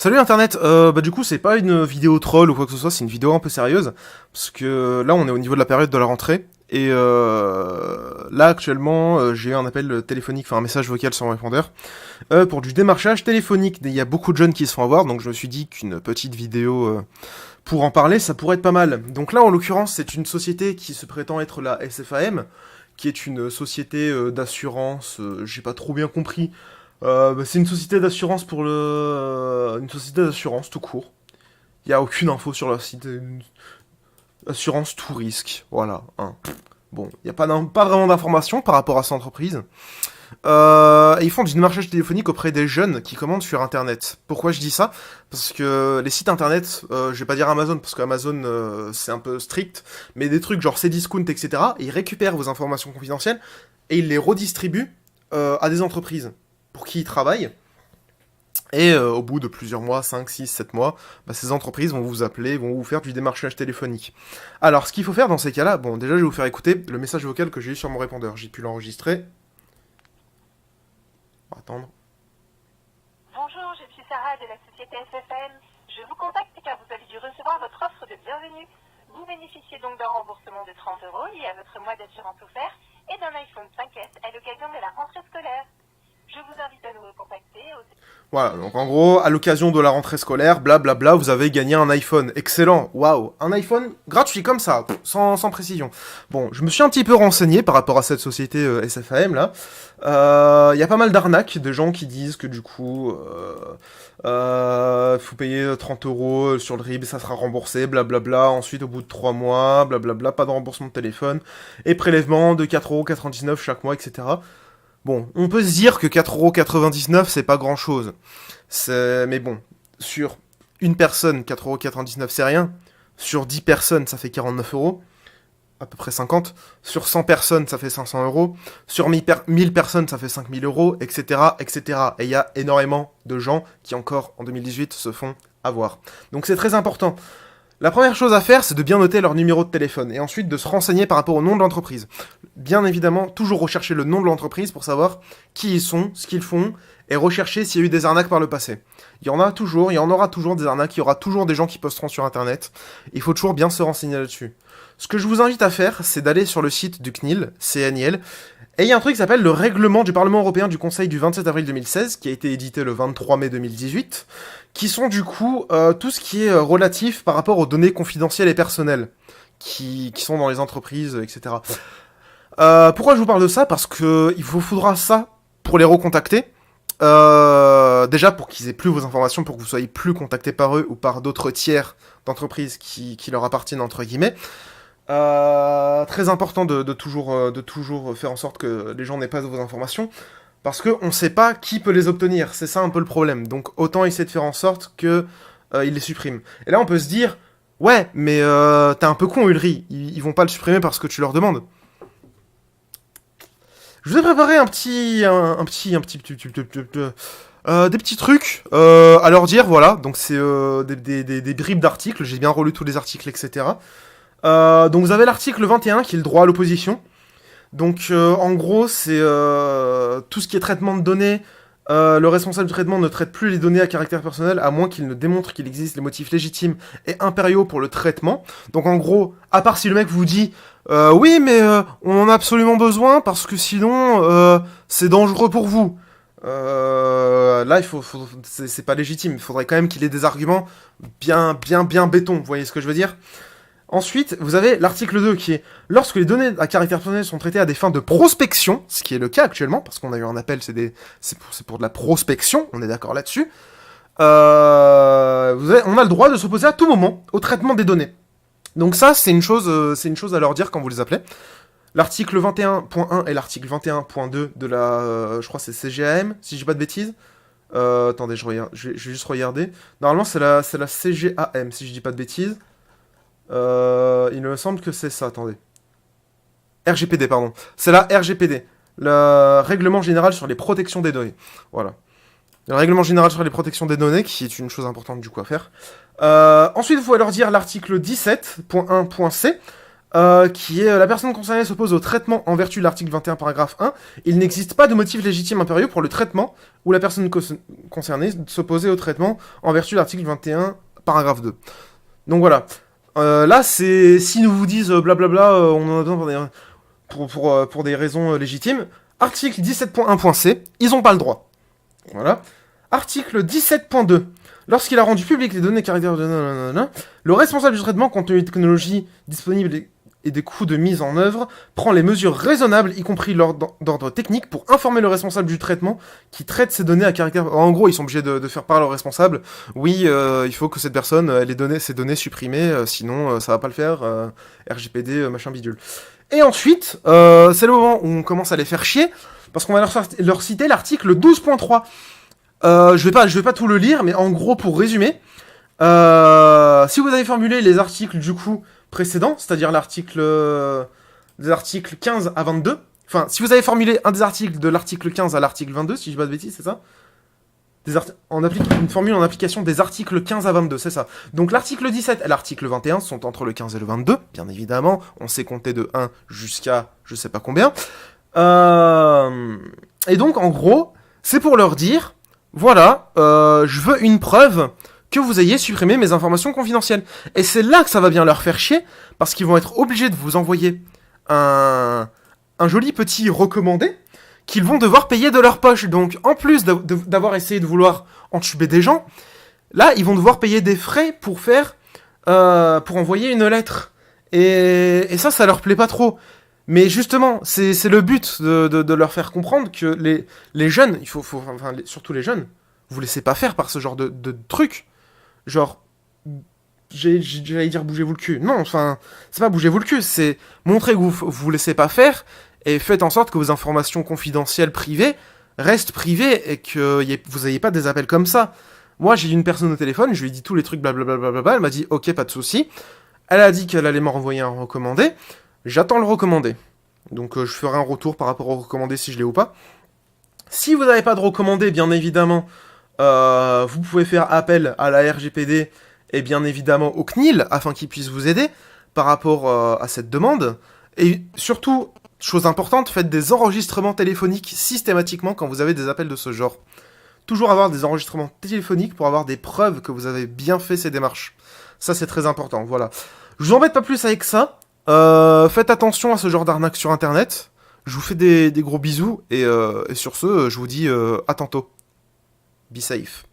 Salut Internet, du coup c'est pas une vidéo troll ou quoi que ce soit, c'est une vidéo un peu sérieuse, parce que là on est au niveau de la période de la rentrée, et là actuellement j'ai eu un appel téléphonique, enfin un message vocal sur mon répondeur, pour du démarchage téléphonique. Il y a beaucoup de jeunes qui se font avoir, donc je me suis dit qu'une petite vidéo pour en parler, ça pourrait être pas mal. Donc là en l'occurrence c'est une société qui se prétend être la SFAM, qui est une société d'assurance, j'ai pas trop bien compris. C'est une société d'assurance pour une société d'assurance tout court. Il y a aucune info sur leur site. Une assurance tout risque, voilà. Hein. Bon, il y a pas vraiment d'informations par rapport à cette entreprise. Et ils font du démarchage téléphonique auprès des jeunes qui commandent sur Internet. Pourquoi je dis ça? Parce que les sites Internet, je vais pas dire Amazon, parce qu'Amazon c'est un peu strict, mais des trucs genre Cdiscount, etc., ils récupèrent vos informations confidentielles et ils les redistribuent à des entreprises pour qui ils travaillent. Et au bout de plusieurs mois, 5, 6, 7 mois, ces entreprises vont vous appeler, vont vous faire du démarchage téléphonique. Alors, ce qu'il faut faire dans ces cas-là, bon, déjà, je vais vous faire écouter le message vocal que j'ai eu sur mon répondeur. J'ai pu l'enregistrer. On va attendre. Bonjour, je suis Sarah de la société SFM. Je vous contacte car vous avez dû recevoir votre offre de bienvenue. Vous bénéficiez donc d'un remboursement de 30 € lié à votre mois d'assurance offert et d'un iPhone 5S à l'occasion de la rentrée scolaire. Je vous invite à nous recontacter au... Voilà, donc en gros, à l'occasion de la rentrée scolaire, blablabla, vous avez gagné un iPhone. Excellent, waouh, un iPhone gratuit comme ça, sans précision. Bon, je me suis un petit peu renseigné par rapport à cette société SFAM là. Il y a pas mal d'arnaques, de gens qui disent que du coup, faut payer 30 € sur le RIB, ça sera remboursé, blablabla. Ensuite, au bout de 3 mois, blablabla, pas de remboursement de téléphone, et prélèvement de 4,99 € chaque mois, etc. Bon, on peut se dire que 4,99 € c'est pas grand chose. Mais bon, sur une personne, 4,99 € c'est rien. Sur 10 personnes, ça fait 49 €. À peu près 50. Sur 100 personnes, ça fait 500 €. Sur 1000 personnes, ça fait 5000 €, etc., etc. Et il y a énormément de gens qui, encore en 2018, se font avoir. Donc c'est très important. La première chose à faire, c'est de bien noter leur numéro de téléphone, et ensuite de se renseigner par rapport au nom de l'entreprise. Bien évidemment, toujours rechercher le nom de l'entreprise pour savoir qui ils sont, ce qu'ils font, et rechercher s'il y a eu des arnaques par le passé. Il y en a toujours, il y en aura toujours des arnaques, il y aura toujours des gens qui posteront sur Internet. Il faut toujours bien se renseigner là-dessus. Ce que je vous invite à faire, c'est d'aller sur le site du CNIL, CNIL, et il y a un truc qui s'appelle le règlement du Parlement européen du Conseil du 27 avril 2016, qui a été édité le 23 mai 2018, qui sont du coup tout ce qui est relatif par rapport aux données confidentielles et personnelles qui sont dans les entreprises, etc. Pourquoi je vous parle de ça? Parce que il vous faudra ça pour les recontacter. Déjà pour qu'ils aient plus vos informations, pour que vous soyez plus contactés par eux ou par d'autres tiers d'entreprises qui leur appartiennent entre guillemets. Très important de toujours faire en sorte que les gens n'aient pas vos informations, parce qu'on ne sait pas qui peut les obtenir, c'est ça un peu le problème, donc autant essayer de faire en sorte que ils les suppriment. Et là on peut se dire, ouais, mais t'es un peu con Ulri, ils vont pas le supprimer parce que tu leur demandes. Je vous ai préparé des petits trucs à leur dire, voilà, donc c'est des bribes d'articles, j'ai bien relu tous les articles, etc. Donc vous avez l'article 21 qui est le droit à l'opposition. Donc en gros c'est tout ce qui est traitement de données. Le responsable du traitement ne traite plus les données à caractère personnel à moins qu'il ne démontre qu'il existe les motifs légitimes et impériaux pour le traitement. Donc en gros, à part si le mec vous dit oui mais on en a absolument besoin parce que sinon c'est dangereux pour vous. Là c'est pas légitime. Il faudrait quand même qu'il ait des arguments bien béton. Vous voyez ce que je veux dire? Ensuite, vous avez l'article 2 qui est « Lorsque les données à caractère personnel sont traitées à des fins de prospection », ce qui est le cas actuellement, parce qu'on a eu un appel, c'est pour de la prospection, on est d'accord là-dessus, on a le droit de s'opposer à tout moment au traitement des données. Donc ça, c'est une chose à leur dire quand vous les appelez. L'article 21.1 et l'article 21.2 de la... je crois que c'est CGAM, si je dis pas de bêtises. Attendez, je vais juste regarder. Normalement, c'est la CGAM, si je dis pas de bêtises. Il me semble que c'est ça, attendez. RGPD, pardon. C'est la RGPD. Le Règlement Général sur les protections des données. Voilà. Le Règlement Général sur les protections des données, qui est une chose importante du coup à faire. Ensuite, vous pouvez leur dire l'article 17.1.c. qui est la personne concernée s'oppose au traitement en vertu de l'article 21 paragraphe 1. Il n'existe pas de motif légitime impérieux pour le traitement ou la personne concernée s'opposer au traitement en vertu de l'article 21 paragraphe 2. Donc voilà. Là, c'est si nous vous disent blablabla, on en a besoin pour des raisons légitimes. Article 17.1.c, ils n'ont pas le droit. Voilà. Article 17.2. Lorsqu'il a rendu public les données caractères de le responsable du traitement compte tenu des technologies disponibles et des coûts de mise en œuvre prend les mesures raisonnables, y compris d'ordre technique, pour informer le responsable du traitement qui traite ces données à caractère... En gros, ils sont obligés de faire part au responsable. Oui, il faut que cette personne ait ces données supprimées, sinon ça va pas le faire. RGPD, machin bidule. Et ensuite, c'est le moment où on commence à les faire chier, parce qu'on va leur citer l'article 12.3. Je vais pas tout le lire, mais en gros, pour résumer, si vous avez formulé les articles du coup précédents, c'est-à-dire des articles 15 à 22, enfin, si vous avez formulé un des articles de l'article 15 à l'article 22, si je dis pas de bêtises, c'est ça une formule en application des articles 15 à 22, c'est ça. Donc l'article 17 et l'article 21 sont entre le 15 et le 22, bien évidemment, on sait compter de 1 jusqu'à je sais pas combien. Et donc, en gros, c'est pour leur dire... Voilà, je veux une preuve que vous ayez supprimé mes informations confidentielles. Et c'est là que ça va bien leur faire chier, parce qu'ils vont être obligés de vous envoyer un joli petit recommandé qu'ils vont devoir payer de leur poche. Donc, en plus d'avoir essayé de vouloir entuber des gens, là, ils vont devoir payer des frais pour pour envoyer une lettre. Et ça leur plaît pas trop. Mais justement, c'est le but de leur faire comprendre que les jeunes, surtout les jeunes, vous laissez pas faire par ce genre de trucs. Genre, j'allais dire bougez-vous le cul. Non, enfin, c'est pas bougez-vous le cul, c'est montrer que vous laissez pas faire et faites en sorte que vos informations confidentielles privées restent privées et que vous ayez pas des appels comme ça. Moi, j'ai eu une personne au téléphone, je lui ai dit tous les trucs blablabla, elle m'a dit ok, pas de souci. Elle a dit qu'elle allait m'en renvoyer un recommandé. J'attends le recommandé. Donc je ferai un retour par rapport au recommandé si je l'ai ou pas. Si vous n'avez pas de recommandé, bien évidemment, vous pouvez faire appel à la RGPD et bien évidemment au CNIL afin qu'ils puissent vous aider par rapport à cette demande. Et surtout, chose importante, faites des enregistrements téléphoniques systématiquement quand vous avez des appels de ce genre. Toujours avoir des enregistrements téléphoniques pour avoir des preuves que vous avez bien fait ces démarches. Ça, c'est très important, voilà. Je vous embête pas plus avec ça. Faites attention à ce genre d'arnaque sur internet. Je vous fais des gros bisous et sur ce, je vous dis à tantôt. Be safe.